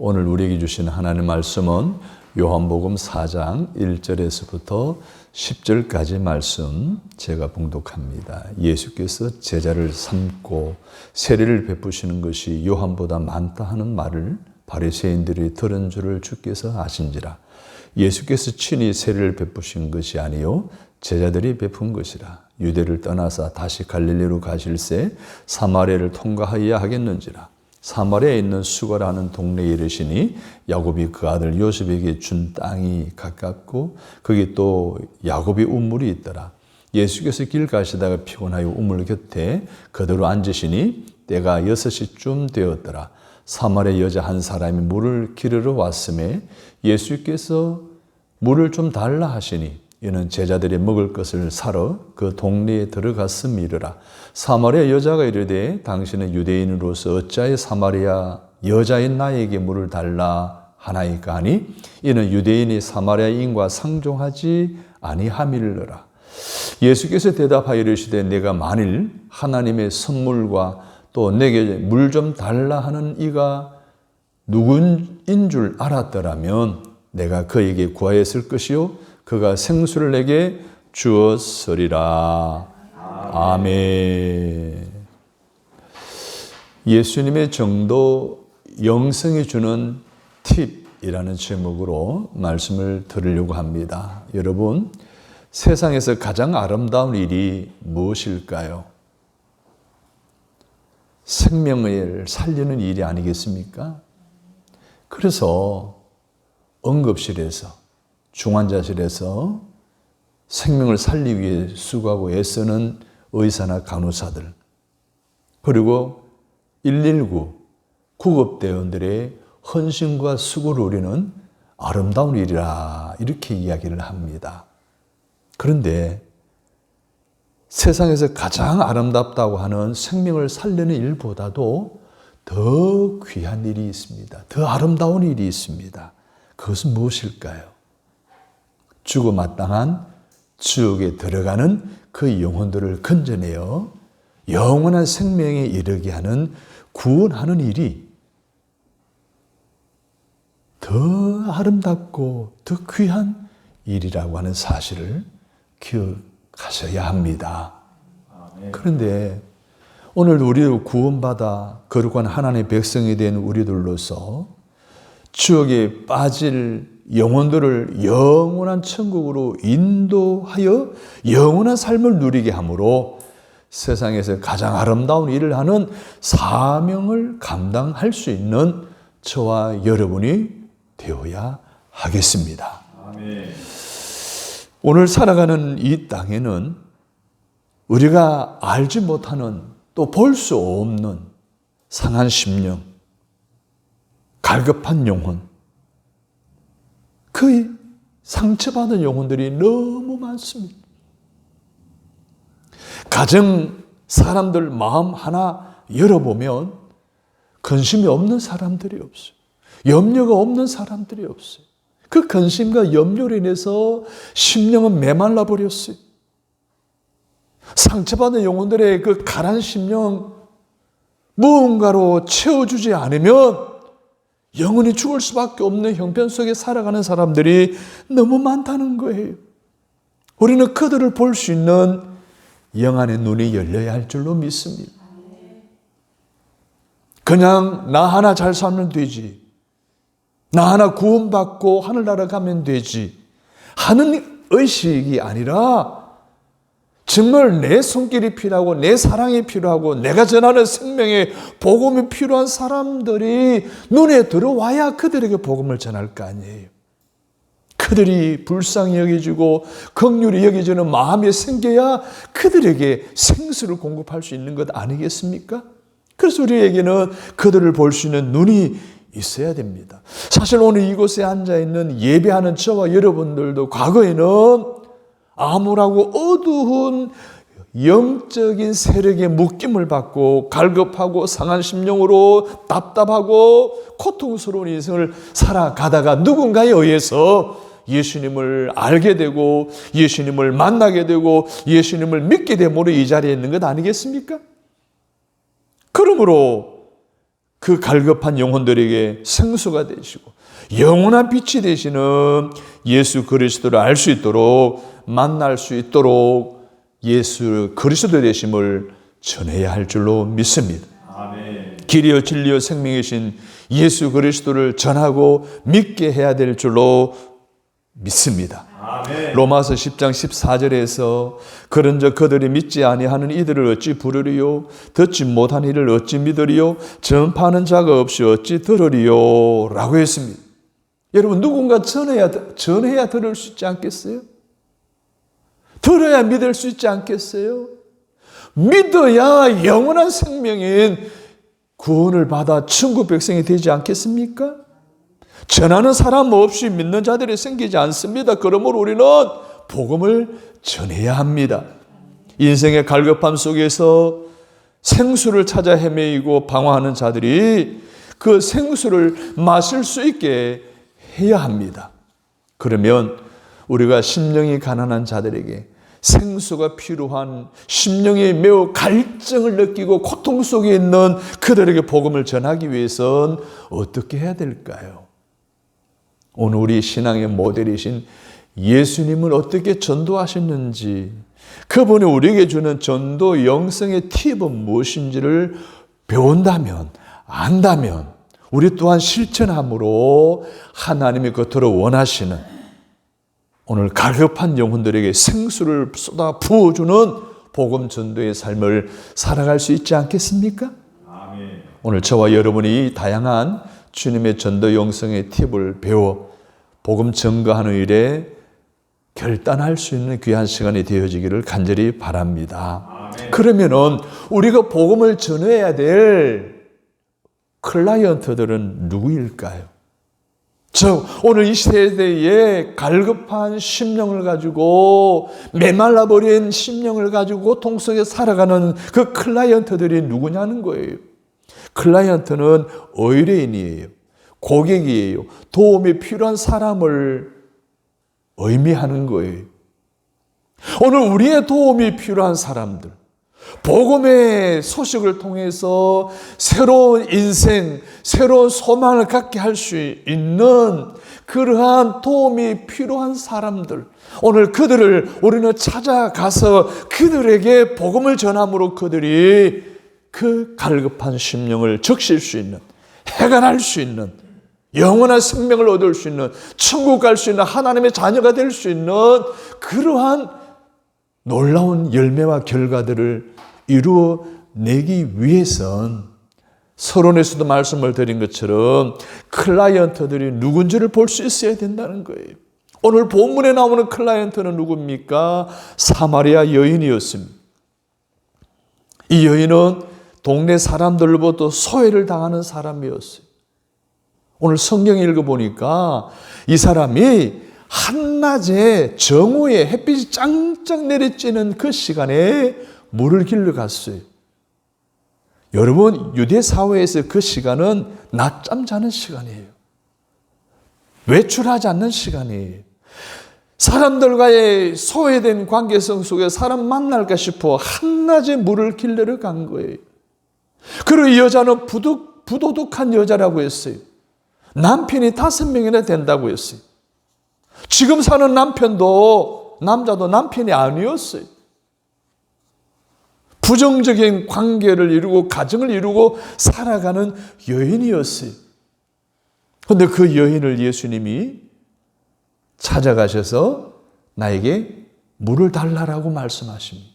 오늘 우리에게 주신 하나님의 말씀은 요한복음 4장 1절에서부터 10절까지 말씀 제가 봉독합니다. 예수께서 제자를 삼고 세례를 베푸시는 것이 요한보다 많다 하는 말을 바리새인들이 들은 줄을 주께서 아신지라. 예수께서 친히 세례를 베푸신 것이 아니요 제자들이 베푼 것이라. 유대를 떠나사 다시 갈릴리로 가실새 사마리아를 통과하여야 하겠는지라. 사마리아에 있는 수가라는 동네에 이르시니 야곱이 그 아들 요셉에게 준 땅이 가깝고 거기 또 야곱의 우물이 있더라. 예수께서 길 가시다가 피곤하여 우물 곁에 그대로 앉으시니 때가 6시쯤 되었더라. 사마리아 여자 한 사람이 물을 기르러 왔음에 예수께서 물을 좀 달라 하시니 이는 제자들이 먹을 것을 사러 그 동네에 들어갔음이르라. 사마리아 여자가 이르되 당신은 유대인으로서 어찌하여 사마리아 여자인 나에게 물을 달라 하나이까 하니 이는 유대인이 사마리아인과 상종하지 아니함이르라. 예수께서 대답하여 이르시되 내가 만일 하나님의 선물과 또 내게 물 좀 달라 하는 이가 누구인 줄 알았더라면 내가 그에게 구하였을 것이요 그가 생수를 내게 주었으리라. 아멘. 예수님의 정도 영성이 주는 팁이라는 제목으로 말씀을 드리려고 합니다. 여러분, 세상에서 가장 아름다운 일이 무엇일까요? 생명을 살리는 일이 아니겠습니까? 그래서 응급실에서 중환자실에서 생명을 살리기 위해 수고하고 애쓰는 의사나 간호사들, 그리고 119 구급대원들의 헌신과 수고를 우리는 아름다운 일이라 이렇게 이야기를 합니다. 그런데 세상에서 가장 아름답다고 하는 생명을 살리는 일보다도 더 귀한 일이 있습니다. 더 아름다운 일이 있습니다. 그것은 무엇일까요? 죽어마땅한 지옥에 들어가는 그 영혼들을 건져내어 영원한 생명에 이르게 하는 구원하는 일이 더 아름답고 더 귀한 일이라고 하는 사실을 기억하셔야 합니다. 그런데 오늘 우리도 구원받아 거룩한 하나님의 백성이 된 우리들로서 지옥에 빠질 영혼들을 영원한 천국으로 인도하여 영원한 삶을 누리게 함으로 세상에서 가장 아름다운 일을 하는 사명을 감당할 수 있는 저와 여러분이 되어야 하겠습니다. 아멘. 오늘 살아가는 이 땅에는 우리가 알지 못하는 또 볼 수 없는 상한 심령, 갈급한 영혼, 그 상처받은 영혼들이 너무 많습니다. 가정 사람들 마음 하나 열어보면 근심이 없는 사람들이 없어요. 염려가 없는 사람들이 없어요. 그 근심과 염려로 인해서 심령은 메말라 버렸어요. 상처받은 영혼들의 그 가란 심령 무언가로 채워주지 않으면 영원히 죽을 수밖에 없는 형편 속에 살아가는 사람들이 너무 많다는 거예요. 우리는 그들을 볼 수 있는 영안의 눈이 열려야 할 줄로 믿습니다. 그냥 나 하나 잘 살면 되지, 나 하나 구원받고 하늘나라 가면 되지 하는 의식이 아니라 정말 내 손길이 필요하고 내 사랑이 필요하고 내가 전하는 생명의 복음이 필요한 사람들이 눈에 들어와야 그들에게 복음을 전할 거 아니에요. 그들이 불쌍히 여겨지고 긍휼히 여겨지는 마음이 생겨야 그들에게 생수를 공급할 수 있는 것 아니겠습니까? 그래서 우리에게는 그들을 볼 수 있는 눈이 있어야 됩니다. 사실 오늘 이곳에 앉아있는 예배하는 저와 여러분들도 과거에는 암울하고 어두운 영적인 세력의 묶임을 받고 갈급하고 상한 심령으로 답답하고 고통스러운 인생을 살아가다가 누군가에 의해서 예수님을 알게 되고 예수님을 만나게 되고 예수님을 믿게 됨으로 이 자리에 있는 것 아니겠습니까? 그러므로 그 갈급한 영혼들에게 생수가 되시고 영원한 빛이 되시는 예수 그리스도를 알 수 있도록, 만날 수 있도록 예수 그리스도 되심을 전해야 할 줄로 믿습니다. 아멘. 길이요 진리요 생명이신 예수 그리스도를 전하고 믿게 해야 될 줄로 믿습니다. 아멘. 로마서 10장 14절에서 그런즉 그들이 믿지 아니하는 이들을 어찌 부르리요, 듣지 못한 이를 어찌 믿으리요, 전파하는 자가 없이 어찌 들으리요 라고 했습니다. 여러분, 누군가 전해야 들을 수 있지 않겠어요? 들어야 믿을 수 있지 않겠어요? 믿어야 영원한 생명인 구원을 받아 천국 백성이 되지 않겠습니까? 전하는 사람 없이 믿는 자들이 생기지 않습니다. 그러므로 우리는 복음을 전해야 합니다. 인생의 갈급함 속에서 생수를 찾아 헤매이고 방황하는 자들이 그 생수를 마실 수 있게 해야 합니다. 그러면 우리가 심령이 가난한 자들에게 생수가 필요한, 심령이 매우 갈증을 느끼고 고통 속에 있는 그들에게 복음을 전하기 위해선 어떻게 해야 될까요? 오늘 우리 신앙의 모델이신 예수님은 어떻게 전도하셨는지, 그분이 우리에게 주는 전도 영성의 팁은 무엇인지를 배운다면, 안다면 우리 또한 실천함으로 하나님의 겉으로 원하시는, 오늘 갈급한 영혼들에게 생수를 쏟아 부어주는 복음 전도의 삶을 살아갈 수 있지 않겠습니까? 아멘. 오늘 저와 여러분이 다양한 주님의 전도 영성의 팁을 배워 복음 전거하는 일에 결단할 수 있는 귀한 시간이 되어지기를 간절히 바랍니다. 아멘. 그러면은 우리가 복음을 전해야 될 클라이언트들은 누구일까요? 오늘 이 세대에 갈급한 심령을 가지고, 메말라버린 심령을 가지고 고통 속에 살아가는 그 클라이언트들이 누구냐는 거예요. 클라이언트는 의뢰인이에요. 고객이에요. 도움이 필요한 사람을 의미하는 거예요. 오늘 우리의 도움이 필요한 사람들, 복음의 소식을 통해서 새로운 인생, 새로운 소망을 갖게 할 수 있는 그러한 도움이 필요한 사람들, 오늘 그들을 우리는 찾아가서 그들에게 복음을 전함으로 그들이 그 갈급한 심령을 적실 수 있는, 해결할 수 있는, 영원한 생명을 얻을 수 있는, 천국 갈 수 있는, 하나님의 자녀가 될 수 있는 그러한 놀라운 열매와 결과들을 이루어내기 위해선, 서론에서도 말씀을 드린 것처럼 클라이언트들이 누군지를 볼 수 있어야 된다는 거예요. 오늘 본문에 나오는 클라이언트는 누굽니까? 사마리아 여인이었습니다. 이 여인은 동네 사람들로부터 소외를 당하는 사람이었어요. 오늘 성경 읽어보니까 이 사람이 한낮에 정오에 햇빛이 짱짱 내리쬐는 그 시간에 물을 길러 갔어요. 여러분, 유대 사회에서 그 시간은 낮잠 자는 시간이에요. 외출하지 않는 시간이에요. 사람들과의 소외된 관계성 속에 사람 만날까 싶어 한낮에 물을 길러러 간 거예요. 그리고 이 여자는 부도덕한 여자라고 했어요. 남편이 5명이나 된다고 했어요. 지금 사는 남자도 남편이 아니었어요. 부정적인 관계를 이루고 가정을 이루고 살아가는 여인이었어요. 그런데 그 여인을 예수님이 찾아가셔서 나에게 물을 달라고 말씀하십니다.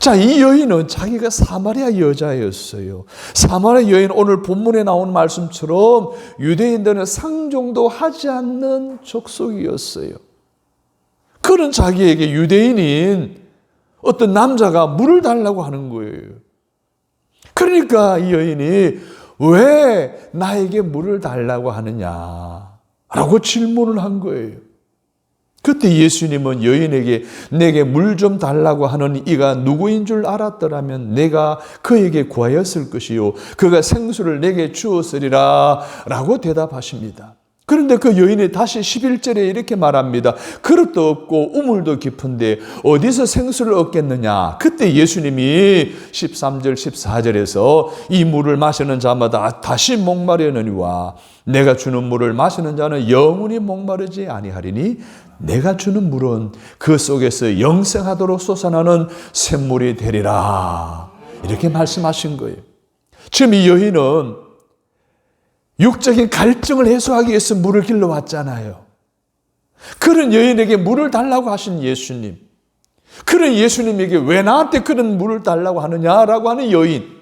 자, 이 여인은 자기가 사마리아 여자였어요. 사마리아 여인, 오늘 본문에 나온 말씀처럼 유대인들은 상종도 하지 않는 족속이었어요. 그런 자기에게 유대인인 어떤 남자가 물을 달라고 하는 거예요. 그러니까 이 여인이 왜 나에게 물을 달라고 하느냐라고 질문을 한 거예요. 그때 예수님은 여인에게 내게 물 좀 달라고 하는 이가 누구인 줄 알았더라면 내가 그에게 구하였을 것이요 그가 생수를 내게 주었으리라 라고 대답하십니다. 그런데 그 여인이 다시 11절에 이렇게 말합니다. 그릇도 없고 우물도 깊은데 어디서 생수를 얻겠느냐. 그때 예수님이 13절 14절에서 이 물을 마시는 자마다 다시 목마르느니와 내가 주는 물을 마시는 자는 영원히 목마르지 아니하리니 내가 주는 물은 그 속에서 영생하도록 솟아나는 샘물이 되리라. 이렇게 말씀하신 거예요. 지금 이 여인은 육적인 갈증을 해소하기 위해서 물을 길러왔잖아요. 그런 여인에게 물을 달라고 하신 예수님. 그런 예수님에게 왜 나한테 그런 물을 달라고 하느냐라고 하는 여인.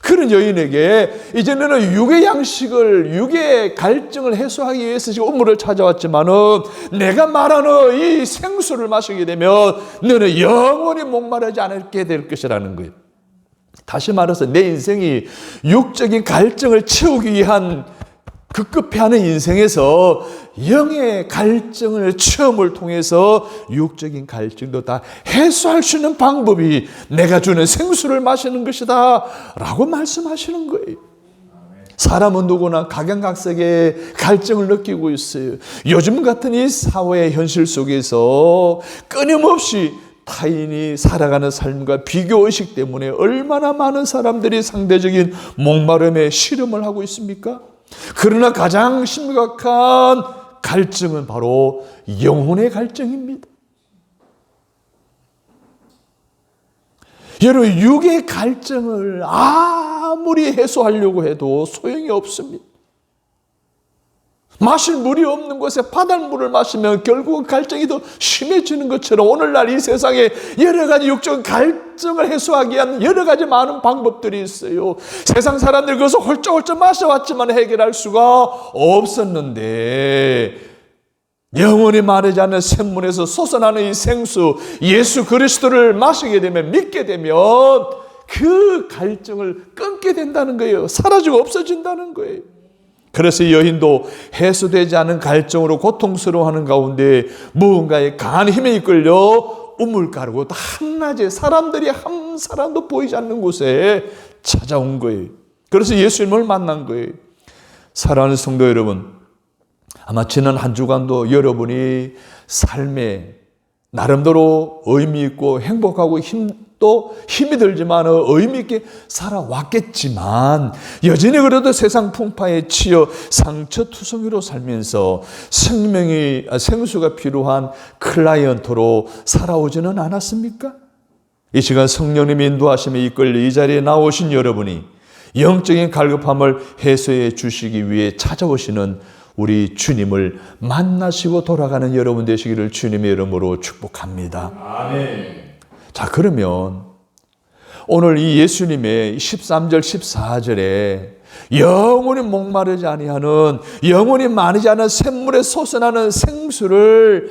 그런 여인에게 이제는 육의 양식을, 육의 갈증을 해소하기 위해서 지금 우물을 찾아왔지만은 내가 말하는 이 생수를 마시게 되면 너는 영원히 목마르지 않게 될 것이라는 거예요. 다시 말해서 내 인생이 육적인 갈증을 채우기 위한 급급해하는 인생에서 영의 갈증을 체험을 통해서 육적인 갈증도 다 해소할 수 있는 방법이 내가 주는 생수를 마시는 것이다 라고 말씀하시는 거예요. 사람은 누구나 각양각색의 갈증을 느끼고 있어요. 요즘 같은 이 사회의 현실 속에서 끊임없이 타인이 살아가는 삶과 비교의식 때문에 얼마나 많은 사람들이 상대적인 목마름에 실험을 하고 있습니까? 그러나 가장 심각한 갈증은 바로 영혼의 갈증입니다. 여러분, 육의 갈증을 아무리 해소하려고 해도 소용이 없습니다. 마실 물이 없는 곳에 바닷물을 마시면 결국은 갈증이 더 심해지는 것처럼 오늘날 이 세상에 여러 가지 육적 갈증을 해소하기 위한 여러 가지 많은 방법들이 있어요. 세상 사람들이 그것을 홀쭉홀쭉 마셔왔지만 해결할 수가 없었는데 영원히 마르지 않는 샘물에서 솟아나는 이 생수 예수 그리스도를 마시게 되면, 믿게 되면 그 갈증을 끊게 된다는 거예요. 사라지고 없어진다는 거예요. 그래서 이 여인도 해소되지 않은 갈증으로 고통스러워하는 가운데 무언가의 강한 힘에 이끌려 우물가르고 한낮에 사람들이 한 사람도 보이지 않는 곳에 찾아온 거예요. 그래서 예수님을 만난 거예요. 사랑하는 성도 여러분, 아마 지난 한 주간도 여러분이 삶에 나름대로 의미 있고 행복하고 힘이 들지만 의미 있게 살아왔겠지만 여전히 그래도 세상 풍파에 치여 상처투성이로 살면서 생수가 필요한 클라이언트로 살아오지는 않았습니까? 이 시간 성령님이 인도하심에 이끌려 이 자리에 나오신 여러분이 영적인 갈급함을 해소해 주시기 위해 찾아오시는 우리 주님을 만나시고 돌아가는 여러분 되시기를 주님의 이름으로 축복합니다. 아멘. 자, 그러면 오늘 이 예수님의 13절 14절에 영원히 목마르지 아니하는, 영원히 마르지 않은 샘물에 솟아나는 생수를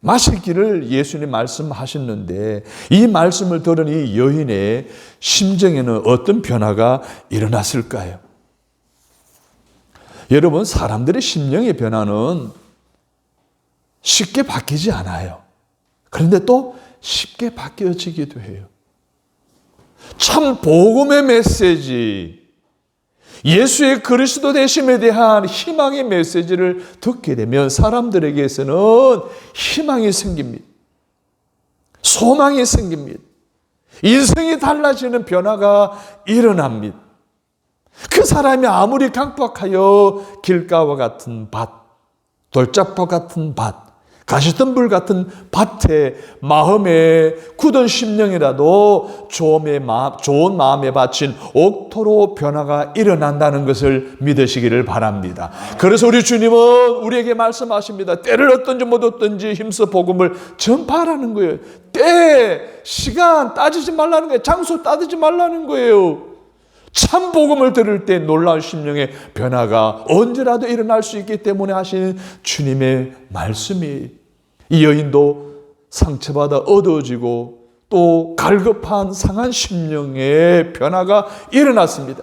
마시기를 예수님 말씀하셨는데 이 말씀을 들은 이 여인의 심정에는 어떤 변화가 일어났을까요? 여러분, 사람들의 심령의 변화는 쉽게 바뀌지 않아요. 그런데 또 쉽게 바뀌어지기도 해요. 참 복음의 메시지, 예수의 그리스도 되심에 대한 희망의 메시지를 듣게 되면 사람들에게서는 희망이 생깁니다. 소망이 생깁니다. 인생이 달라지는 변화가 일어납니다. 그 사람이 아무리 강박하여 길가와 같은 밭, 돌짝밭 같은 밭, 가시덤불 같은 밭에 마음에 굳은 심령이라도 좋은 마음에 바친 옥토로 변화가 일어난다는 것을 믿으시기를 바랍니다. 그래서 우리 주님은 우리에게 말씀하십니다. 때를 어떤지 못 어떤지 힘써 복음을 전파하라는 거예요. 때, 시간 따지지 말라는 거예요. 장소 따지지 말라는 거예요. 참 복음을 들을 때 놀라운 심령의 변화가 언제라도 일어날 수 있기 때문에 하시는 주님의 말씀이, 이 여인도 상처받아 어두워지고 또 갈급한 상한 심령의 변화가 일어났습니다.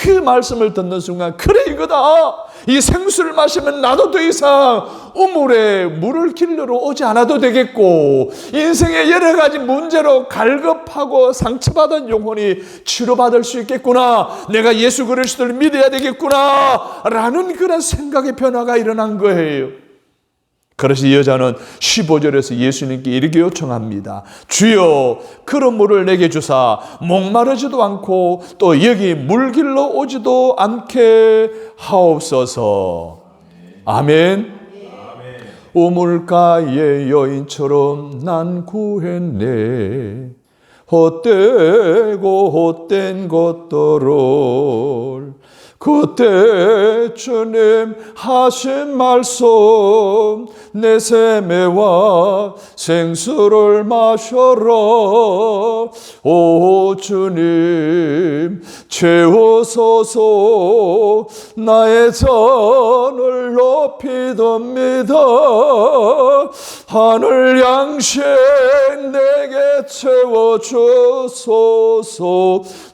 그 말씀을 듣는 순간 그래 이거다. 이 생수를 마시면 나도 더 이상 우물에 물을 길러러 오지 않아도 되겠고 인생의 여러 가지 문제로 갈급하고 상처받은 영혼이 치료받을 수 있겠구나. 내가 예수 그리스도를 믿어야 되겠구나 라는 그런 생각의 변화가 일어난 거예요. 그래서 이 여자는 15절에서 예수님께 이렇게 요청합니다. 주여 그런 물을 내게 주사 목마르지도 않고 또 여기 물 길러 오지도 않게 하옵소서. 아멘. 우물가의 여인처럼 난 구했네. 헛되고 헛된 것들을 그때 주님 하신 말씀 내 세매와 생수를 마셔라. 오 주님 채우소서. 나의 잔을 높이덥니다. 하늘 양식 내게 채워주소서.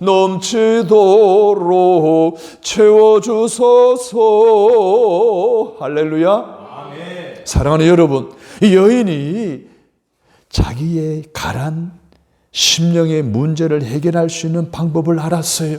넘치도록 채워주소서. 할렐루야. 아멘. 사랑하는 여러분, 이 여인이 자기의 가란 심령의 문제를 해결할 수 있는 방법을 알았어요.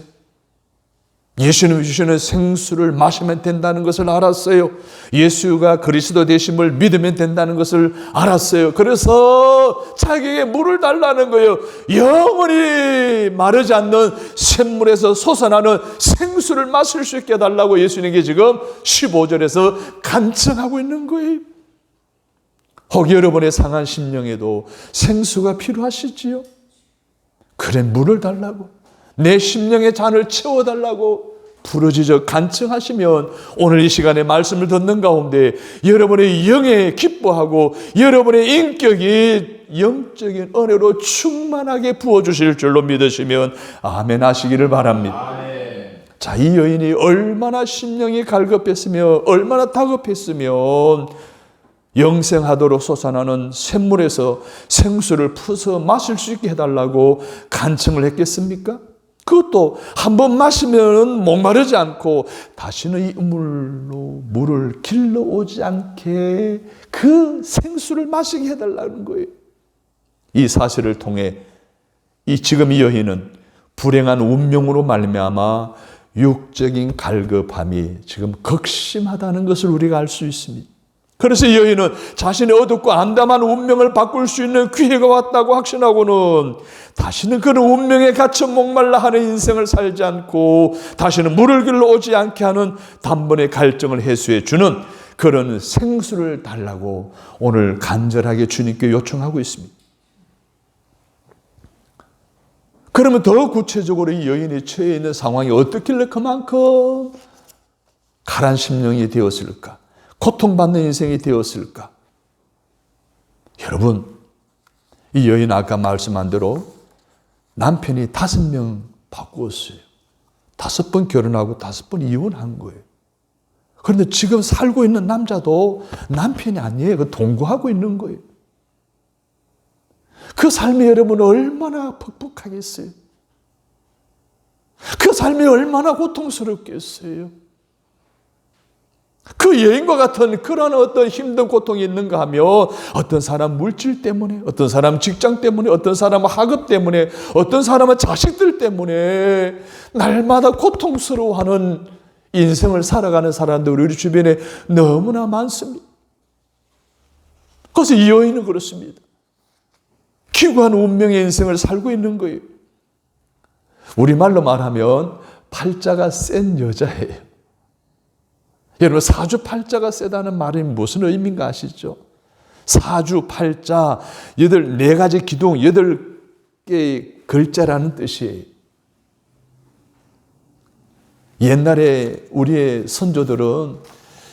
예수님 주시는 생수를 마시면 된다는 것을 알았어요. 예수가 그리스도 되심을 믿으면 된다는 것을 알았어요. 그래서 자기에게 물을 달라는 거예요. 영원히 마르지 않는 샘물에서 솟아나는 생수를 마실 수 있게 해달라고 예수님께 지금 15절에서 간청하고 있는 거예요. 혹 여러분의 상한 심령에도 생수가 필요하시지요? 그래 물을 달라고, 내 심령의 잔을 채워달라고 부르짖어 간청하시면 오늘 이 시간에 말씀을 듣는 가운데 여러분의 영에 기뻐하고 여러분의 인격이 영적인 은혜로 충만하게 부어주실 줄로 믿으시면 아멘 하시기를 바랍니다. 아멘. 자, 이 여인이 얼마나 심령이 갈급했으며 얼마나 다급했으면 영생하도록 솟아나는 샘물에서 생수를 푸서 마실 수 있게 해달라고 간청을 했겠습니까? 그것도 한번 마시면 목마르지 않고 다시는 이 우물로 물을 길러오지 않게 그 생수를 마시게 해달라는 거예요. 이 사실을 통해 지금 이 여인은 불행한 운명으로 말미암아 육적인 갈급함이 지금 극심하다는 것을 우리가 알 수 있습니다. 그래서 이 여인은 자신의 어둡고 암담한 운명을 바꿀 수 있는 기회가 왔다고 확신하고는 다시는 그런 운명에 갇혀 목말라 하는 인생을 살지 않고 다시는 물을 길러 오지 않게 하는 단번에 갈증을 해소해 주는 그런 생수를 달라고 오늘 간절하게 주님께 요청하고 있습니다. 그러면 더 구체적으로 이 여인이 처해 있는 상황이 어떻길래 그만큼 가란 심령이 되었을까? 고통받는 인생이 되었을까? 여러분, 이 여인 아까 말씀한 대로 남편이 5명 바꾸었어요. 5번 결혼하고 5번 이혼한 거예요. 그런데 지금 살고 있는 남자도 남편이 아니에요. 그 동거하고 있는 거예요. 그 삶이 여러분 얼마나 퍽퍽하겠어요? 그 삶이 얼마나 고통스럽겠어요? 그 여인과 같은 그런 어떤 힘든 고통이 있는가 하면 어떤 사람 물질 때문에, 어떤 사람 직장 때문에, 어떤 사람은 학업 때문에, 어떤 사람은 자식들 때문에 날마다 고통스러워하는 인생을 살아가는 사람들 우리 주변에 너무나 많습니다. 그래서 이 여인은 그렇습니다. 기구한 운명의 인생을 살고 있는 거예요. 우리말로 말하면 팔자가 센 여자예요. 여러분, 사주팔자가 세다는 말이 무슨 의미인가 아시죠? 사주팔자, 4가지 기둥, 8개의 글자라는 뜻이에요. 옛날에 우리의 선조들은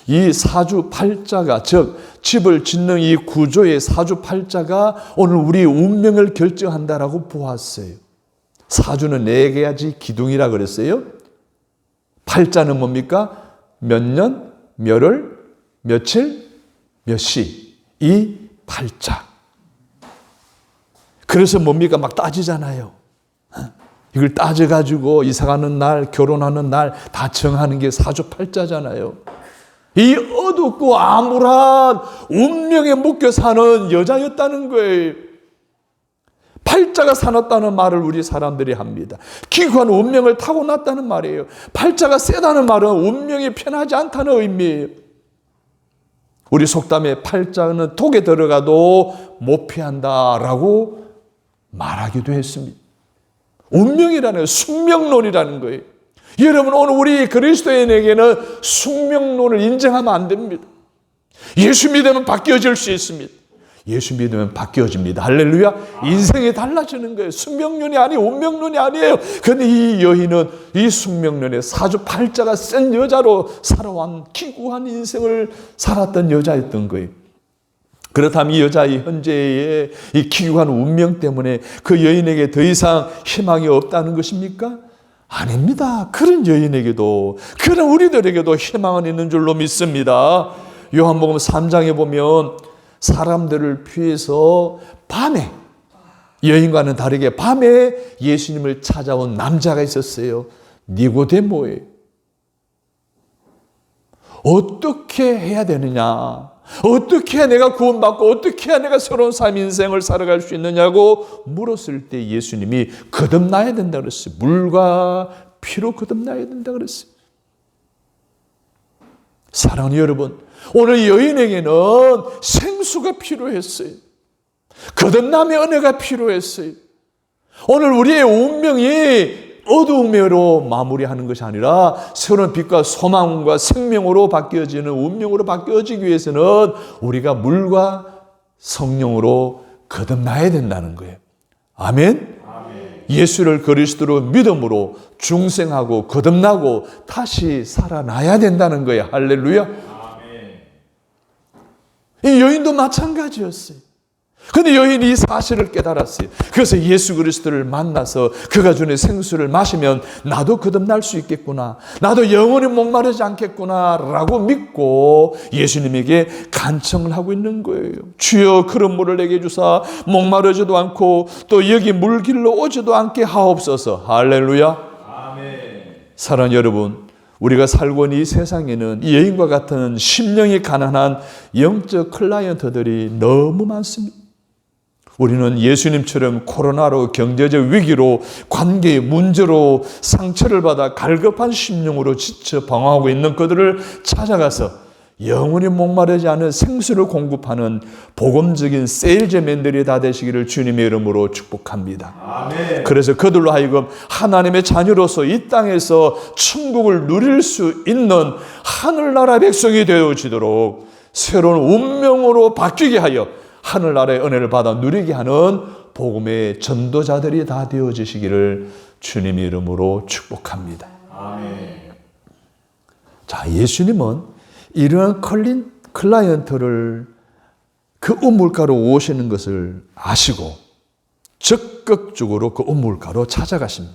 이 사주팔자가, 즉 집을 짓는 이 구조의 사주팔자가 오늘 우리 운명을 결정한다라고 보았어요. 사주는 4가지 기둥이라 그랬어요. 팔자는 뭡니까? 몇 년, 몇 월, 며칠, 몇 시. 이 팔자. 그래서 뭡니까? 막 따지잖아요. 이걸 따져가지고 이사가는 날, 결혼하는 날 다 정하는 게 사주팔자잖아요. 이 어둡고 암울한 운명에 묶여 사는 여자였다는 거예요. 팔자가 사납다는 말을 우리 사람들이 합니다. 기구한 운명을 타고났다는 말이에요. 팔자가 세다는 말은 운명이 편하지 않다는 의미예요. 우리 속담에 팔자는 독에 들어가도 못 피한다라고 말하기도 했습니다. 운명이라는 숙명론이라는 거예요. 여러분, 오늘 우리 그리스도인에게는 숙명론을 인정하면 안 됩니다. 예수 믿으면 바뀌어질 수 있습니다. 예수 믿으면 바뀌어집니다. 할렐루야. 인생이 달라지는 거예요. 숙명론이 아니에요. 운명론이 아니에요. 그런데 이 여인은 이 숙명론에 사주팔자가 센 여자로 살아온 기구한 인생을 살았던 여자였던 거예요. 그렇다면 이 여자의 현재의 이 기구한 운명 때문에 그 여인에게 더 이상 희망이 없다는 것입니까? 아닙니다. 그런 여인에게도, 그런 우리들에게도 희망은 있는 줄로 믿습니다. 요한복음 3장에 보면 사람들을 피해서 밤에, 여인과는 다르게 밤에 예수님을 찾아온 남자가 있었어요. 니고데모예요. 어떻게 해야 되느냐? 어떻게 해야 내가 구원받고 어떻게 해야 내가 새로운 삶 인생을 살아갈 수 있느냐고 물었을 때 예수님이 거듭나야 된다 그랬어요. 물과 피로 거듭나야 된다 그랬어요. 사랑하는 여러분, 오늘 여인에게는 생수가 필요했어요. 거듭남의 은혜가 필요했어요. 오늘 우리의 운명이 어두움으로 마무리하는 것이 아니라 새로운 빛과 소망과 생명으로 바뀌어지는 운명으로 바뀌어지기 위해서는 우리가 물과 성령으로 거듭나야 된다는 거예요. 아멘? 예수를 그리스도로 믿음으로 중생하고 거듭나고 다시 살아나야 된다는 거예요. 할렐루야. 이 여인도 마찬가지였어요. 그런데 여인이 이 사실을 깨달았어요. 그래서 예수 그리스도를 만나서 그가 주는 생수를 마시면 나도 거듭날 수 있겠구나, 나도 영원히 목마르지 않겠구나 라고 믿고 예수님에게 간청을 하고 있는 거예요. 주여 그런 물을 내게 주사 목마르지도 않고 또 여기 물길로 오지도 않게 하옵소서. 할렐루야. 아멘. 사랑하는 여러분, 우리가 살고 있는 이 세상에는 이 여인과 같은 심령이 가난한 영적 클라이언트들이 너무 많습니다. 우리는 예수님처럼 코로나로 경제적 위기로 관계의 문제로 상처를 받아 갈급한 심령으로 지쳐 방황하고 있는 그들을 찾아가서 영원히 목마르지 않은 생수를 공급하는 복음적인 세일즈맨들이 다 되시기를 주님의 이름으로 축복합니다. 아멘. 그래서 그들로 하여금 하나님의 자녀로서 이 땅에서 천국을 누릴 수 있는 하늘나라 백성이 되어지도록 새로운 운명으로 바뀌게 하여 하늘나라의 은혜를 받아 누리게 하는 복음의 전도자들이 다 되어지시기를 주님의 이름으로 축복합니다. 아멘. 자, 예수님은 이러한 클라이언트를 그 우물가로 오시는 것을 아시고 적극적으로 그 우물가로 찾아가십니다.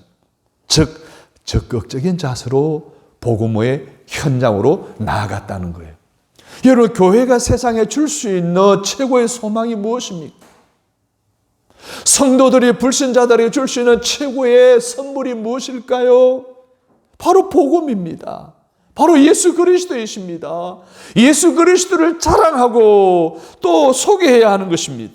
즉 적극적인 자세로 복음의 현장으로 나아갔다는 거예요. 여러분, 교회가 세상에 줄 수 있는 최고의 소망이 무엇입니까? 성도들이, 불신자들에게 줄 수 있는 최고의 선물이 무엇일까요? 바로 복음입니다. 바로 예수 그리스도이십니다. 예수 그리스도를 자랑하고 또 소개해야 하는 것입니다.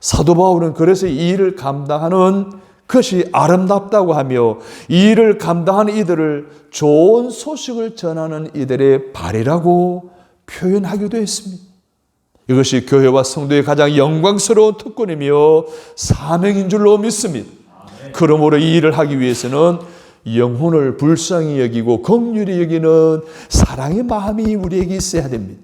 사도 바울은 그래서 이 일을 감당하는 것이 아름답다고 하며 이 일을 감당하는 이들을 좋은 소식을 전하는 이들의 발이라고 표현하기도 했습니다. 이것이 교회와 성도의 가장 영광스러운 특권이며 사명인 줄로 믿습니다. 그러므로 이 일을 하기 위해서는 영혼을 불쌍히 여기고 긍휼히 여기는 사랑의 마음이 우리에게 있어야 됩니다.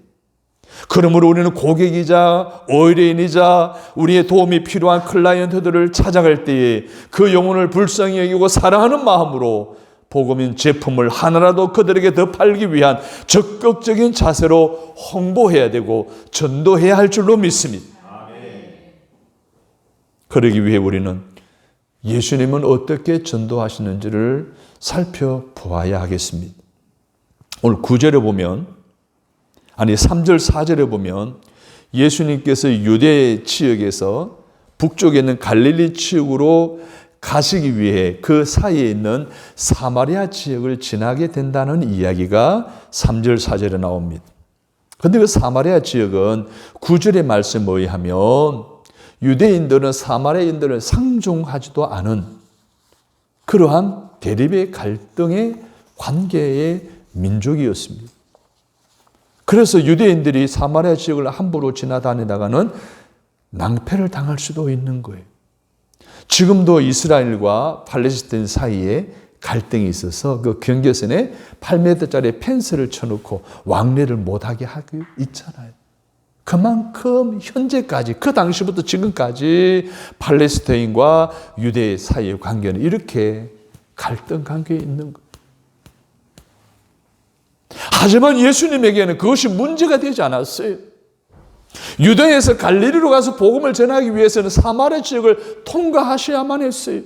그러므로 우리는 고객이자 의뢰인이자 우리의 도움이 필요한 클라이언트들을 찾아갈 때에 그 영혼을 불쌍히 여기고 사랑하는 마음으로 복음인 제품을 하나라도 그들에게 더 팔기 위한 적극적인 자세로 홍보해야 되고 전도해야 할 줄로 믿습니다. 그러기 위해 우리는 예수님은 어떻게 전도하시는지를 살펴보아야 하겠습니다. 오늘 9절에 보면, 아니 3절 4절에 보면 예수님께서 유대 지역에서 북쪽에 있는 갈릴리 지역으로 가시기 위해 그 사이에 있는 사마리아 지역을 지나게 된다는 이야기가 3절 4절에 나옵니다. 그런데 그 사마리아 지역은 9절의 말씀에 의하면 유대인들은 사마리아인들을 상종하지도 않은 그러한 대립의 갈등의 관계의 민족이었습니다. 그래서 유대인들이 사마리아 지역을 함부로 지나다니다가는 낭패를 당할 수도 있는 거예요. 지금도 이스라엘과 팔레스타인 사이에 갈등이 있어서 그 경계선에 8m짜리 펜스를 쳐놓고 왕래를 못하게 하고 있잖아요. 그만큼 현재까지 그 당시부터 지금까지 팔레스타인과 유대 사이의 관계는 이렇게 갈등 관계에 있는 거예요. 하지만 예수님에게는 그것이 문제가 되지 않았어요. 유대에서 갈릴리로 가서 복음을 전하기 위해서는 사마리아 지역을 통과하셔야만 했어요.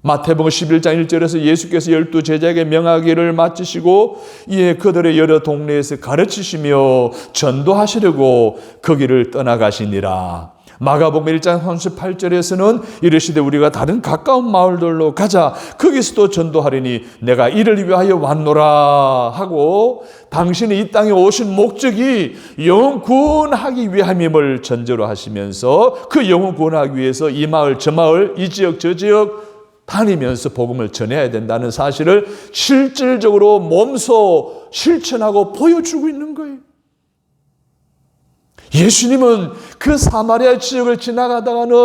마태복음 11장 1절에서 예수께서 12 제자에게 명하기를 마치시고 이에 그들의 여러 동네에서 가르치시며 전도하시려고 거기를 떠나가시니라. 마가복음 1장 38절에서는 이르시되 우리가 다른 가까운 마을들로 가자. 거기서도 전도하리니 내가 이를 위하여 왔노라 하고 당신이 이 땅에 오신 목적이 영혼 구원하기 위함임을 전제로 하시면서 그 영혼 구원하기 위해서 이 마을 저 마을 이 지역 저 지역 다니면서 복음을 전해야 된다는 사실을 실질적으로 몸소 실천하고 보여주고 있는 거예요. 예수님은 그 사마리아 지역을 지나가다가는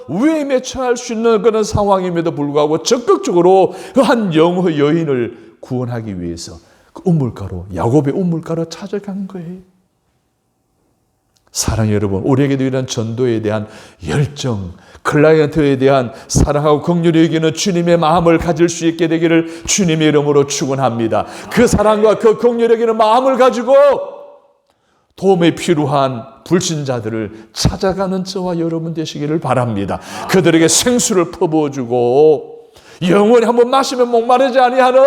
위험에 처할 수 있는 그런 상황임에도 불구하고 적극적으로 그 한 영의 여인을 구원하기 위해서 그 우물가로 야곱의 우물가로 찾아간 거예요. 사랑하는 여러분, 우리에게도 이런 전도에 대한 열정, 클라이언트에 대한 사랑하고 긍휼히 여기는 주님의 마음을 가질 수 있게 되기를 주님의 이름으로 축원합니다. 그 사랑과 그 긍휼히 여기는 마음을 가지고 도움이 필요한 불신자들을 찾아가는 저와 여러분 되시기를 바랍니다. 그들에게 생수를 퍼부어주고 영원히 한번 마시면 목마르지 아니하는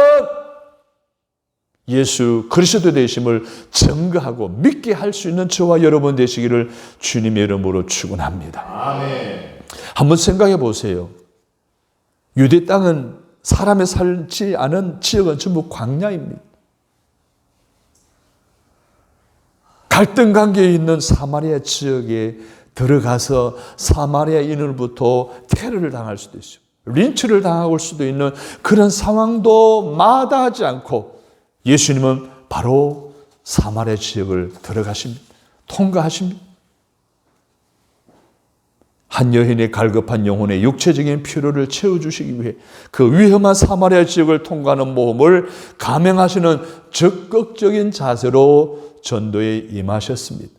예수 그리스도 되심을 증거하고 믿게 할 수 있는 저와 여러분 되시기를 주님의 이름으로 축원합니다. 아멘. 한번 생각해 보세요. 유대 땅은 사람이 살지 않은 지역은 전부 광야입니다. 갈등 관계에 있는 사마리아 지역에 들어가서 사마리아인으로부터 테러를 당할 수도 있어요. 린치를 당할 수도 있는 그런 상황도 마다하지 않고 예수님은 바로 사마리아 지역을 들어가십니다. 통과하십니다. 한 여인의 갈급한 영혼의 육체적인 필요를 채워주시기 위해 그 위험한 사마리아 지역을 통과하는 모험을 감행하시는 적극적인 자세로 전도에 임하셨습니다.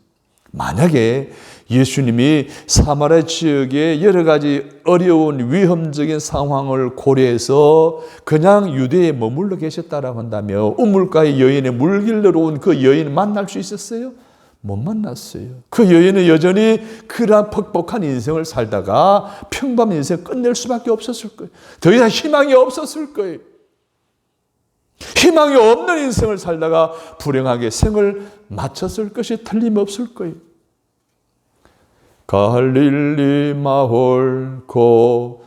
만약에 예수님이 사마리아 지역의 여러 가지 어려운 위험적인 상황을 고려해서 그냥 유대에 머물러 계셨다라고 한다면 우물가의 여인의 물 길러 온 그 여인을 만날 수 있었어요? 못 만났어요. 그 여인은 여전히 그러한 퍽퍽한 인생을 살다가 평범한 인생을 끝낼 수밖에 없었을 거예요. 더 이상 희망이 없었을 거예요. 희망이 없는 인생을 살다가 불행하게 생을 마쳤을 것이 틀림없을 거예요. 갈릴리 마을 그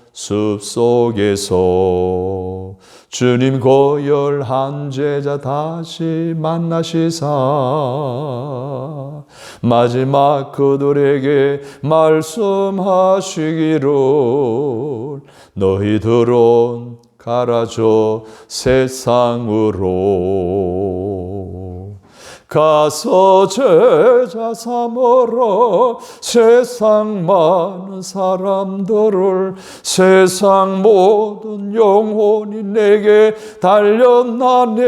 숲속에서 주님 고열한 제자 다시 만나시사 마지막 그들에게 말씀하시기를 너희들은 가라져 세상으로 가서 제자 삼으라 세상 많은 사람들을 세상 모든 영혼이 내게 달려나네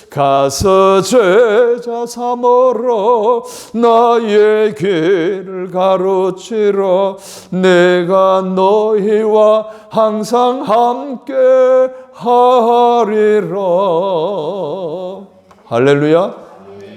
가서 제자 삼으라 나의 길을 가르치라 내가 너희와 항상 함께 하리라. 할렐루야.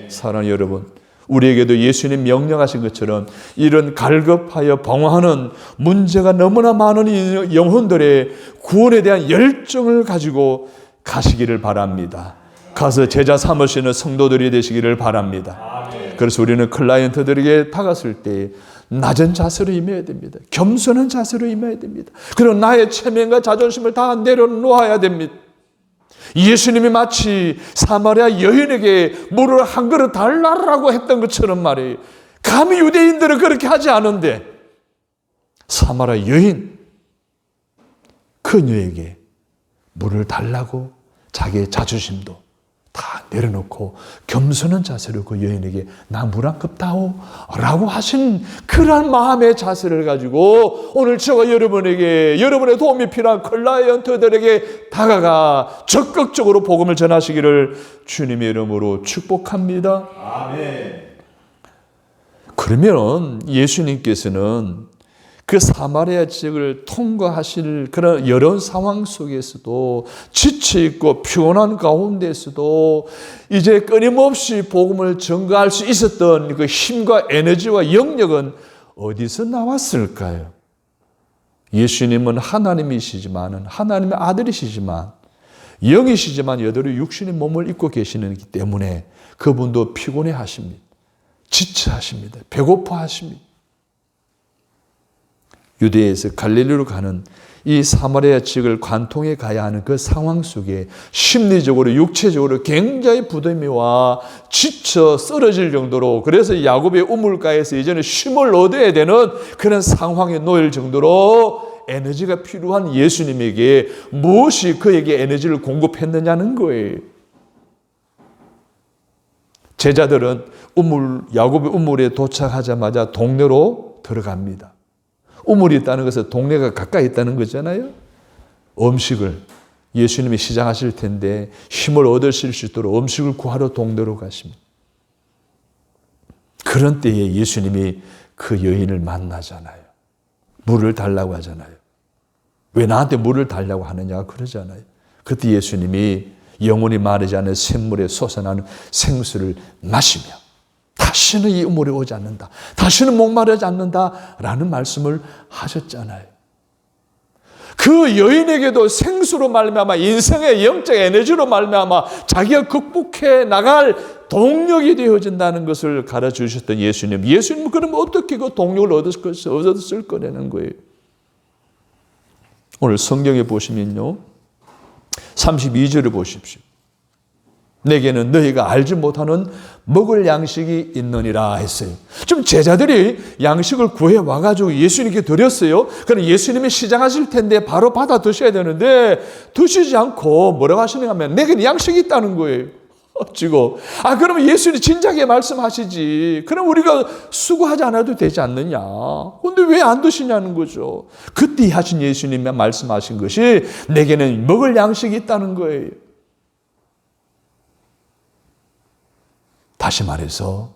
사랑하는 여러분, 우리에게도 예수님 명령하신 것처럼 이런 갈급하여 방황하는 문제가 너무나 많은 영혼들의 구원에 대한 열정을 가지고 가시기를 바랍니다. 가서 제자 삼으시는 성도들이 되시기를 바랍니다. 그래서 우리는 클라이언트들에게 다가설 때 낮은 자세로 임해야 됩니다. 겸손한 자세로 임해야 됩니다. 그리고 나의 체면과 자존심을 다 내려놓아야 됩니다. 예수님이 마치 사마리아 여인에게 물을 한 그릇 달라고 했던 것처럼 말이에요. 감히 유대인들은 그렇게 하지 않은데 사마리아 여인 그녀에게 물을 달라고 자기의 자존심도 다 내려놓고 겸손한 자세로 그 여인에게 나 물 한 컵 다오 라고 하신 그러한 마음의 자세를 가지고 오늘 저와 여러분에게 여러분의 도움이 필요한 클라이언트들에게 다가가 적극적으로 복음을 전하시기를 주님의 이름으로 축복합니다. 아멘. 그러면 예수님께서는 그 사마리아 지역을 통과하실 그런 여러 상황 속에서도 지쳐있고 피곤한 가운데서도 이제 끊임없이 복음을 전가할 수 있었던 그 힘과 에너지와 영역은 어디서 나왔을까요? 예수님은 하나님이시지만 하나님의 아들이시지만 영이시지만 여전히 육신의 몸을 입고 계시기 때문에 그분도 피곤해 하십니다. 지쳐 하십니다. 배고파 하십니다. 유대에서 갈릴리로 가는 이 사마리아 지역을 관통해 가야 하는 그 상황 속에 심리적으로 육체적으로 굉장히 부담이와 지쳐 쓰러질 정도로 그래서 야곱의 우물가에서 이제는 쉼을 얻어야 되는 그런 상황에 놓일 정도로 에너지가 필요한 예수님에게 무엇이 그에게 에너지를 공급했느냐는 거예요. 제자들은 야곱의 우물에 도착하자마자 동네로 들어갑니다. 우물이 있다는 것은 동네가 가까이 있다는 거잖아요. 음식을 예수님이 시장하실 텐데 힘을 얻으실 수 있도록 음식을 구하러 동네로 가십니다. 그런 때에 예수님이 그 여인을 만나잖아요. 물을 달라고 하잖아요. 왜 나한테 물을 달라고 하느냐 그러잖아요. 그때 예수님이 영원히 마르지 않은 샘물에 솟아나는 생수를 마시며 다시는 이 우물에 오지 않는다. 다시는 목마르지 않는다라는 말씀을 하셨잖아요. 그 여인에게도 생수로 말미암아 인생의 영적 에너지로 말미암아 자기가 극복해 나갈 동력이 되어진다는 것을 가르쳐주셨던 예수님. 예수님은 그러면 어떻게 그 동력을 얻었을 거라는 거예요. 오늘 성경에 보시면요. 32절을 보십시오. 내게는 너희가 알지 못하는 먹을 양식이 있느니라 했어요. 좀 제자들이 양식을 구해 와가지고 예수님께 드렸어요. 그럼 예수님이 시장하실 텐데 바로 받아 드셔야 되는데 드시지 않고 뭐라고 하시는가 하면 내게는 양식이 있다는 거예요. 어찌고 그러면 예수님이 진작에 말씀하시지. 그럼 우리가 수고하지 않아도 되지 않느냐. 근데 왜 안 드시냐는 거죠. 그때 하신 예수님이 말씀하신 것이 내게는 먹을 양식이 있다는 거예요. 다시 말해서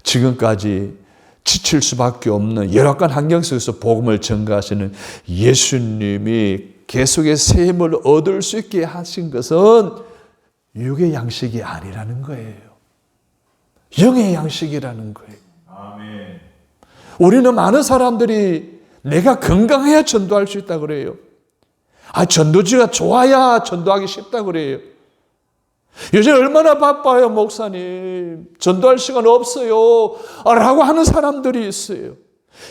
지금까지 지칠 수밖에 없는 열악한 환경 속에서 복음을 전가하시는 예수님이 계속의 새 힘을 얻을 수 있게 하신 것은 육의 양식이 아니라는 거예요. 영의 양식이라는 거예요. 아멘. 우리는 많은 사람들이 내가 건강해야 전도할 수 있다고 그래요. 전도지가 좋아야 전도하기 쉽다고 그래요. 요즘 얼마나 바빠요, 목사님. 전도할 시간 없어요. 라고 하는 사람들이 있어요.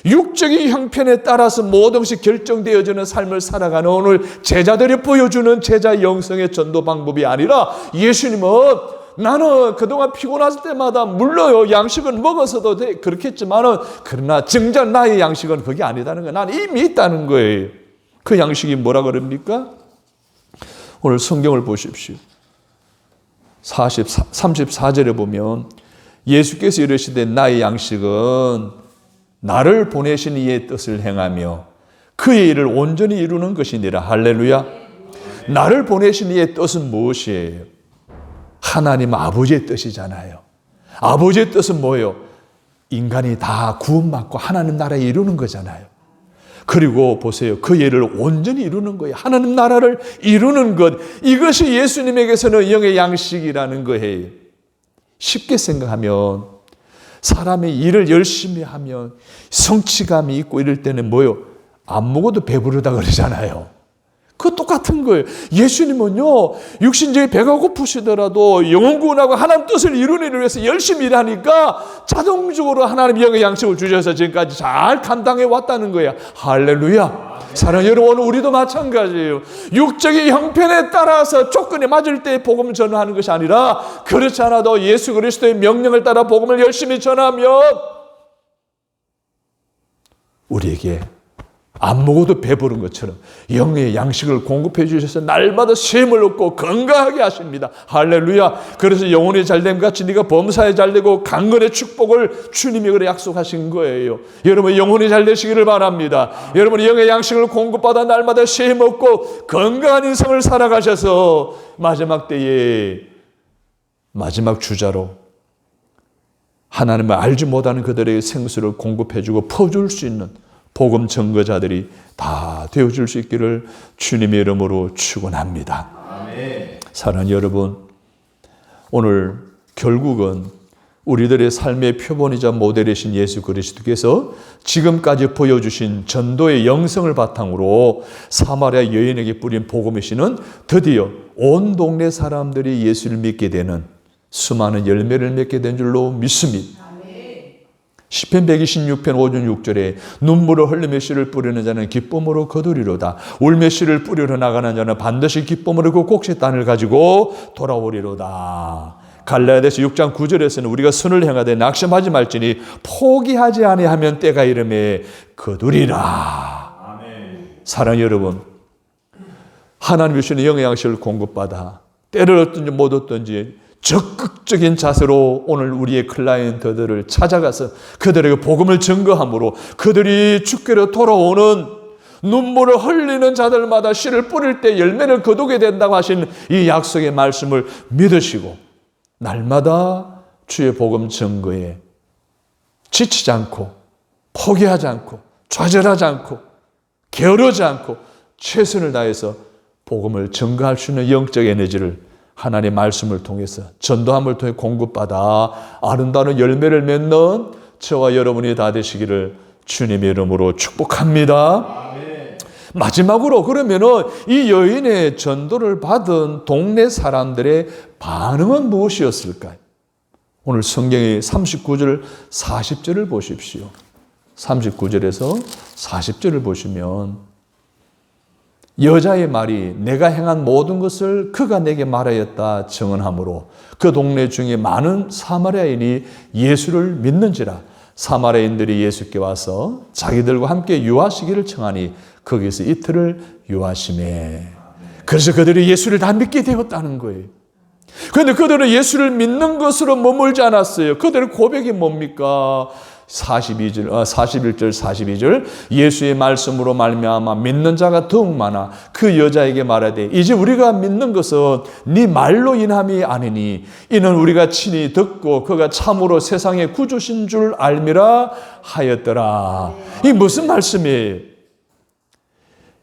육적인 형편에 따라서 모든 것이 결정되어지는 삶을 살아가는 오늘 제자들이 보여주는 제자 영성의 전도 방법이 아니라 예수님은 나는 그동안 피곤할 때마다 물론 양식은 먹어서도 그렇겠지만은 그러나 정작 나의 양식은 그게 아니다는 거예요. 나는 이미 있다는 거예요. 그 양식이 뭐라 그럽니까? 오늘 성경을 보십시오. 34절에 보면 예수께서 이르시되 나의 양식은 나를 보내신 이의 뜻을 행하며 그의 일을 온전히 이루는 것이니라. 할렐루야. 나를 보내신 이의 뜻은 무엇이에요? 하나님 아버지의 뜻이잖아요. 아버지의 뜻은 뭐예요? 인간이 다 구원받고 하나님 나라에 이루는 거잖아요. 그리고 보세요. 그 일을 온전히 이루는 거예요. 하나님 나라를 이루는 것. 이것이 예수님에게서는 영의 양식이라는 거예요. 쉽게 생각하면 사람이 일을 열심히 하면 성취감이 있고 이럴 때는 뭐요? 안 먹어도 배부르다 그러잖아요. 그거 똑같은 거예요. 예수님은요, 육신적인 배가 고프시더라도 영혼구원하고 하나님 뜻을 이루는 일을 위해서 열심히 일하니까 자동적으로 하나님 영의 양식을 주셔서 지금까지 잘 감당해 왔다는 거야. 할렐루야. 사랑하는 여러분, 우리도 마찬가지예요. 육적인 형편에 따라서 조건에 맞을 때 복음을 전하는 것이 아니라, 그렇지 않아도 예수 그리스도의 명령을 따라 복음을 열심히 전하면 우리에게 안 먹어도 배부른 것처럼 영의 양식을 공급해 주셔서 날마다 쉼을 얻고 건강하게 하십니다. 할렐루야. 그래서 영혼이 잘됨 같이 네가 범사에 잘되고 강건의 축복을 주님이 그래 약속하신 거예요. 여러분 영혼이 잘되시기를 바랍니다. 여러분이 영의 양식을 공급받아 날마다 쉼 얻고 건강한 인생을 살아가셔서 마지막 때에 마지막 주자로 하나님을 알지 못하는 그들에게 생수를 공급해 주고 퍼줄 수 있는 복음 증거자들이 다 되어줄 수 있기를 주님의 이름으로 축원합니다. 아멘. 사랑하는 여러분, 오늘 결국은 우리들의 삶의 표본이자 모델이신 예수 그리스도께서 지금까지 보여주신 전도의 영성을 바탕으로 사마리아 여인에게 뿌린 복음이시는 드디어 온 동네 사람들이 예수를 믿게 되는 수많은 열매를 맺게 된 줄로 믿습니다. 시편 126편 5절 6절에 눈물을 흘리며 씨를 뿌리는 자는 기쁨으로 거두리로다. 울며 씨를 뿌리러 나가는 자는 반드시 기쁨으로 그 곡식 단을 가지고 돌아오리로다. 갈라디아서 6장 9절에서는 우리가 선을 행하되 낙심하지 말지니 포기하지 아니하면 때가 이름에 거두리라. 아멘. 사랑하는 여러분, 하나님 주시는 영의 양식을 공급받아 때를 얻든지 못 얻든지 적극적인 자세로 오늘 우리의 클라이언트들을 찾아가서 그들에게 복음을 증거함으로 그들이 주께로 돌아오는 눈물을 흘리는 자들마다 씨를 뿌릴 때 열매를 거두게 된다고 하신 이 약속의 말씀을 믿으시고 날마다 주의 복음 증거에 지치지 않고 포기하지 않고 좌절하지 않고 게으르지 않고 최선을 다해서 복음을 증거할 수 있는 영적 에너지를 하나님의 말씀을 통해서 전도함을 통해 공급받아 아름다운 열매를 맺는 저와 여러분이 다 되시기를 주님의 이름으로 축복합니다. 아멘. 마지막으로 그러면은 이 여인의 전도를 받은 동네 사람들의 반응은 무엇이었을까요? 오늘 성경의 39절 40절을 보십시오. 39절에서 40절을 보시면 여자의 말이 내가 행한 모든 것을 그가 내게 말하였다 증언하므로 그 동네 중에 많은 사마리아인이 예수를 믿는지라. 사마리아인들이 예수께 와서 자기들과 함께 유하시기를 청하니 거기서 이틀을 유하시매. 그래서 그들이 예수를 다 믿게 되었다는 거예요. 그런데 그들은 예수를 믿는 것으로 머물지 않았어요. 그들의 고백이 뭡니까? 41절 42절 예수의 말씀으로 말미암아 믿는 자가 더욱 많아 그 여자에게 말하되 이제 우리가 믿는 것은 네 말로 인함이 아니니 이는 우리가 친히 듣고 그가 참으로 세상의 구주신 줄 알미라 하였더라. 이 무슨 말씀이에요?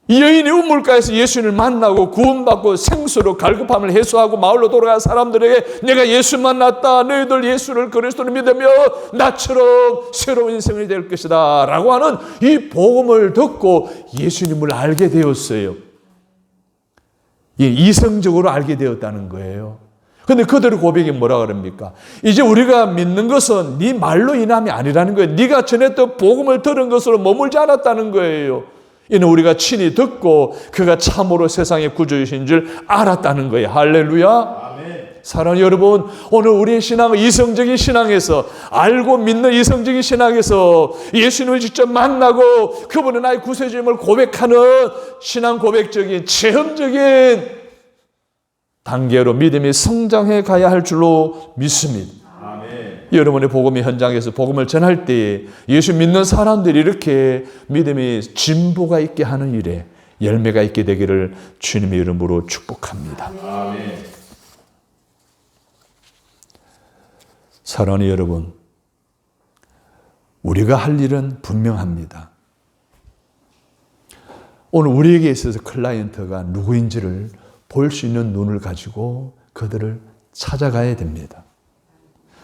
이 여인이 우물가에서 예수를 만나고 구원받고 생수로 갈급함을 해소하고 마을로 돌아간 사람들에게 내가 예수 만났다. 너희들 예수를 그리스도를 믿으며 나처럼 새로운 인생이 될 것이다 라고 하는 이 복음을 듣고 예수님을 알게 되었어요. 이성적으로 알게 되었다는 거예요. 그런데 그들의 고백이 뭐라 그럽니까? 이제 우리가 믿는 것은 네 말로 인함이 아니라는 거예요. 네가 전했던 복음을 들은 것으로 머물지 않았다는 거예요. 이는 우리가 친히 듣고 그가 참으로 세상의 구주이신 줄 알았다는 거예요. 할렐루야. 아멘. 사랑하는 여러분, 오늘 우리의 신앙은 이성적인 신앙에서 알고 믿는 이성적인 신앙에서 예수님을 직접 만나고 그분은 나의 구세주임을 고백하는 신앙 고백적인 체험적인 단계로 믿음이 성장해 가야 할 줄로 믿습니다. 여러분의 복음의 현장에서 복음을 전할 때에 예수 믿는 사람들이 이렇게 믿음의 진보가 있게 하는 일에 열매가 있게 되기를 주님의 이름으로 축복합니다. 아멘. 사랑하는 여러분, 우리가 할 일은 분명합니다. 오늘 우리에게 있어서 클라이언트가 누구인지를 볼 수 있는 눈을 가지고 그들을 찾아가야 됩니다.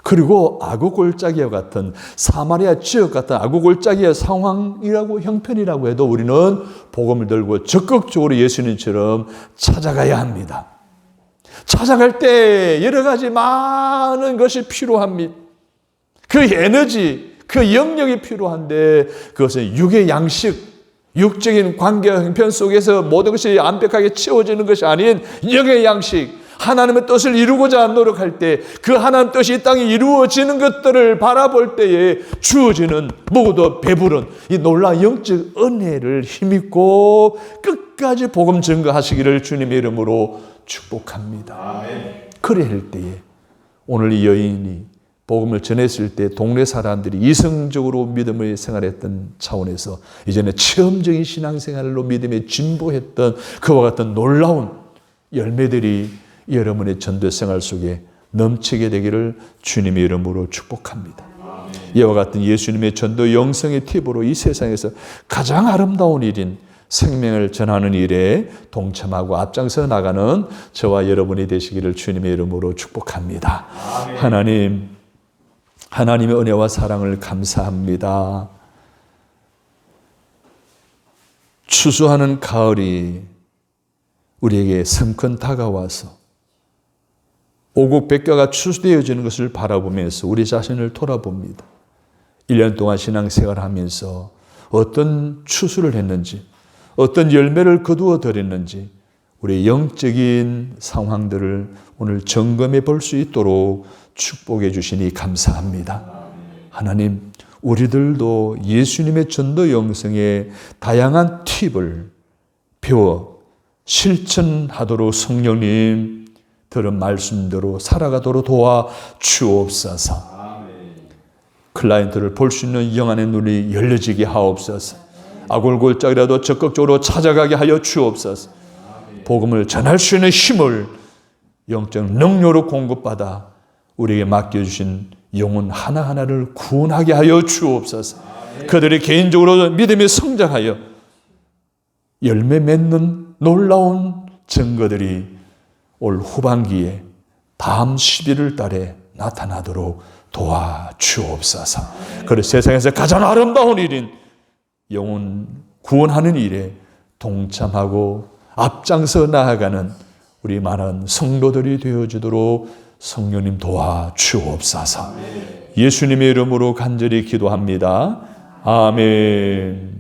그리고 아구골짜기와 같은 사마리아 지역 같은 아구골짜기의 상황이라고 형편이라고 해도 우리는 복음을 들고 적극적으로 예수님처럼 찾아가야 합니다. 찾아갈 때 여러 가지 많은 것이 필요합니다. 그 에너지, 그 영역이 필요한데 그것은 육의 양식, 육적인 관계와 형편 속에서 모든 것이 완벽하게 채워지는 것이 아닌 영의 양식, 하나님의 뜻을 이루고자 노력할 때 그 하나님 뜻이 이 땅에 이루어지는 것들을 바라볼 때에 주어지는 먹어도 배부른 이 놀라운 영적 은혜를 힘입고 끝까지 복음 증거하시기를 주님의 이름으로 축복합니다. 아멘. 그래야 할 때에 오늘 이 여인이 복음을 전했을 때 동네 사람들이 이성적으로 믿음을 생활했던 차원에서 이제는 체험적인 신앙생활로 믿음에 진보했던 그와 같은 놀라운 열매들이 여러분의 전도생활 속에 넘치게 되기를 주님의 이름으로 축복합니다. 이와 같은 예수님의 전도 영성의 팁으로 이 세상에서 가장 아름다운 일인 생명을 전하는 일에 동참하고 앞장서 나가는 저와 여러분이 되시기를 주님의 이름으로 축복합니다. 하나님의 은혜와 사랑을 감사합니다. 추수하는 가을이 우리에게 성큼 다가와서 오곡백과가 추수되어지는 것을 바라보면서 우리 자신을 돌아봅니다. 1년 동안 신앙생활을 하면서 어떤 추수를 했는지, 어떤 열매를 거두어 드렸는지 우리의 영적인 상황들을 오늘 점검해 볼 수 있도록 축복해 주시니 감사합니다. 하나님, 우리들도 예수님의 전도 영성의 다양한 팁을 배워 실천하도록 성령님 들은 말씀대로 살아가도록 도와 주옵소서. 클라이언트를 볼 수 있는 영안의 눈이 열려지게 하옵소서. 아골골짜기라도 적극적으로 찾아가게 하여 주옵소서. 복음을 전할 수 있는 힘을 영적 능력으로 공급받아 우리에게 맡겨주신 영혼 하나하나를 구원하게 하여 주옵소서. 그들이 개인적으로 믿음에 성장하여 열매 맺는 놀라운 증거들이 올 후반기에 다음 11월 달에 나타나도록 도와주옵소서. 그리고 세상에서 가장 아름다운 일인 영혼 구원하는 일에 동참하고 앞장서 나아가는 우리 많은 성도들이 되어주도록 성령님 도와주옵소서. 예수님의 이름으로 간절히 기도합니다. 아멘.